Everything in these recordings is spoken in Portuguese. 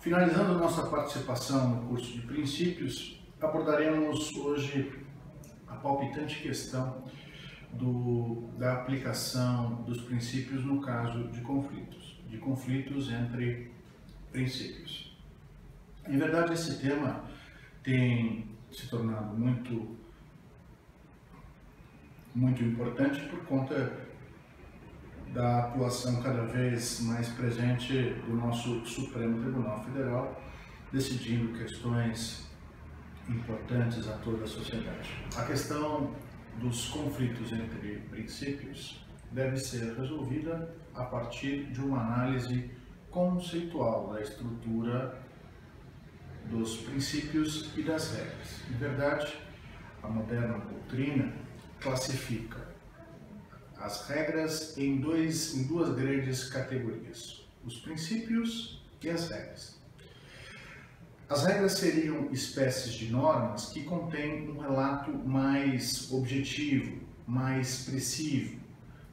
Finalizando nossa participação no curso de princípios, abordaremos hoje a palpitante questão da aplicação dos princípios no caso de conflitos entre princípios. Em verdade, esse tema tem se tornado muito importante por conta da atuação cada vez mais presente do nosso Supremo Tribunal Federal, decidindo questões importantes a toda a sociedade. A questão dos conflitos entre princípios deve ser resolvida a partir de uma análise conceitual da estrutura dos princípios e das regras. Em verdade, a moderna doutrina classifica as regras em duas grandes categorias: os princípios e as regras. As regras seriam espécies de normas que contêm um relato mais objetivo, mais preciso,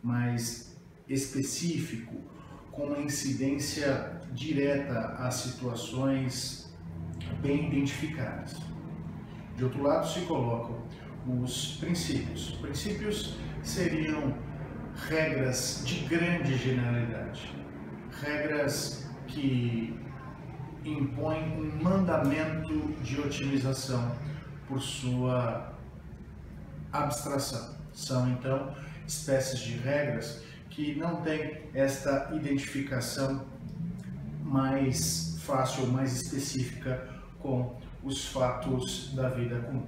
mais específico, com uma incidência direta às situações bem identificadas. De outro lado, se colocam os princípios. Os princípios seriam regras de grande generalidade, regras que impõem um mandamento de otimização por sua abstração. São, então, espécies de regras que não têm esta identificação mais fácil ou mais específica com os fatos da vida comum.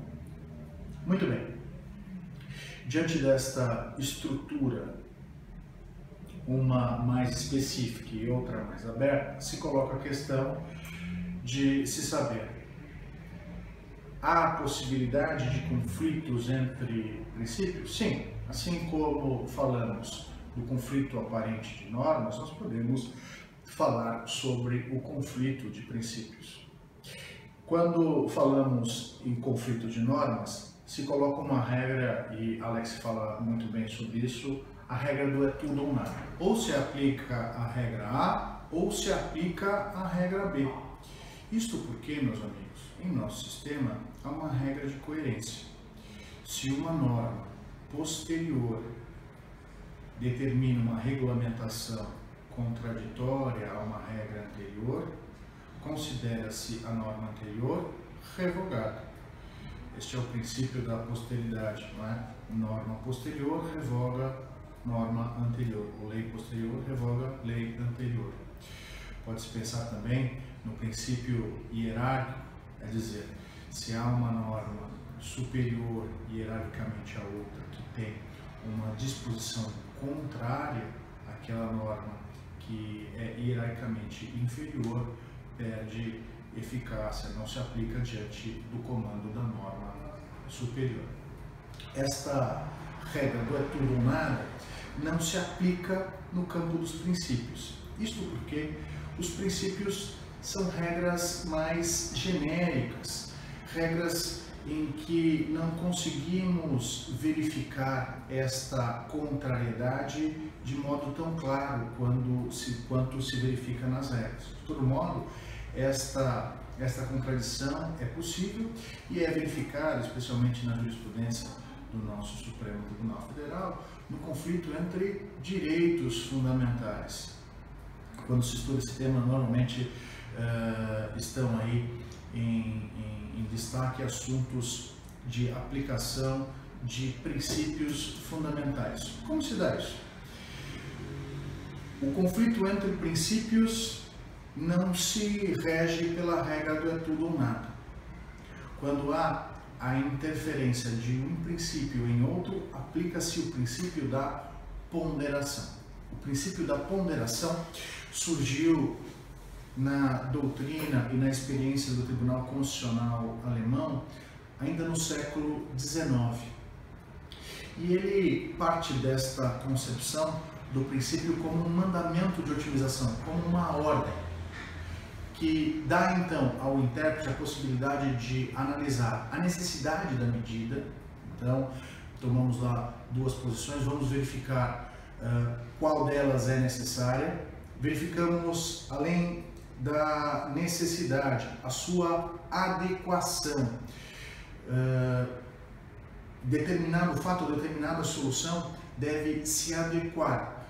Muito bem. Diante desta estrutura, uma mais específica e outra mais aberta, se coloca a questão de se saber: há possibilidade de conflitos entre princípios? Sim, assim como falamos do conflito aparente de normas, nós podemos falar sobre o conflito de princípios. Quando falamos em conflito de normas, se coloca uma regra, e Alex fala muito bem sobre isso, a regra do é tudo ou nada. Ou se aplica a regra A, ou se aplica a regra B. Isto porque, meus amigos, em nosso sistema há uma regra de coerência. Se uma norma posterior determina uma regulamentação contraditória a uma regra anterior, considera-se a norma anterior revogada. Este é o princípio da posteridade, não é? Norma posterior revoga norma anterior, ou lei posterior revoga lei anterior. Pode-se pensar também no princípio hierárquico, é dizer, se há uma norma superior hierarquicamente à outra que tem uma disposição contrária àquela norma que é hierarquicamente inferior, perde eficácia, não se aplica diante do comando da norma superior. Esta regra do é tudo ou nada não se aplica no campo dos princípios. Isto porque os princípios são regras mais genéricas, regras em que não conseguimos verificar esta contrariedade de modo tão claro quanto se verifica nas regras. De todo modo, esta contradição é possível e é verificada, especialmente na jurisprudência do nosso Supremo Tribunal Federal, no conflito entre direitos fundamentais. Quando se estuda esse tema, normalmente estão aí em destaque assuntos de aplicação de princípios fundamentais. Como se dá isso? O conflito entre princípios não se rege pela regra do é tudo ou nada. Quando há a interferência de um princípio em outro, aplica-se o princípio da ponderação. O princípio da ponderação surgiu na doutrina e na experiência do Tribunal Constitucional alemão ainda no século XIX. E ele parte desta concepção do princípio como um mandamento de otimização, como uma ordem, que dá então ao intérprete a possibilidade de analisar a necessidade da medida. Então, tomamos lá duas posições, vamos verificar qual delas é necessária. Verificamos, além da necessidade, a sua adequação. Determinado fato ou determinada solução deve se adequar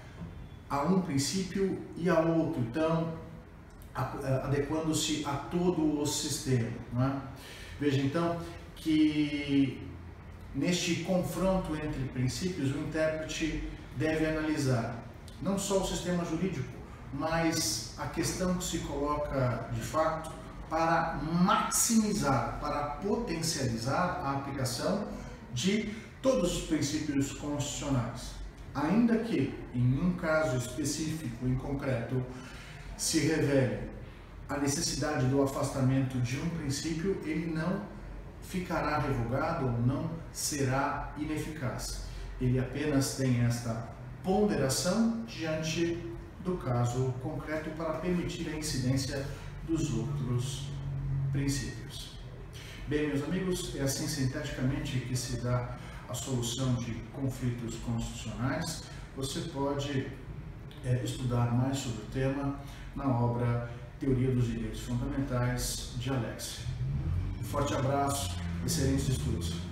a um princípio e a outro, então adequando-se a todo o sistema, não é? Veja então que neste confronto entre princípios o intérprete deve analisar não só o sistema jurídico, mas a questão que se coloca de fato para maximizar, para potencializar a aplicação de todos os princípios constitucionais. Ainda que, em um caso específico, em concreto, se revele a necessidade do afastamento de um princípio, ele não ficará revogado ou não será ineficaz. Ele apenas tem esta ponderação diante do caso concreto para permitir a incidência dos outros princípios. Bem, meus amigos, é assim sinteticamente que se dá a solução de conflitos constitucionais. Você pode estudar mais sobre o tema na obra Teoria dos Direitos Fundamentais de Alex. Um forte abraço, excelentes estudos.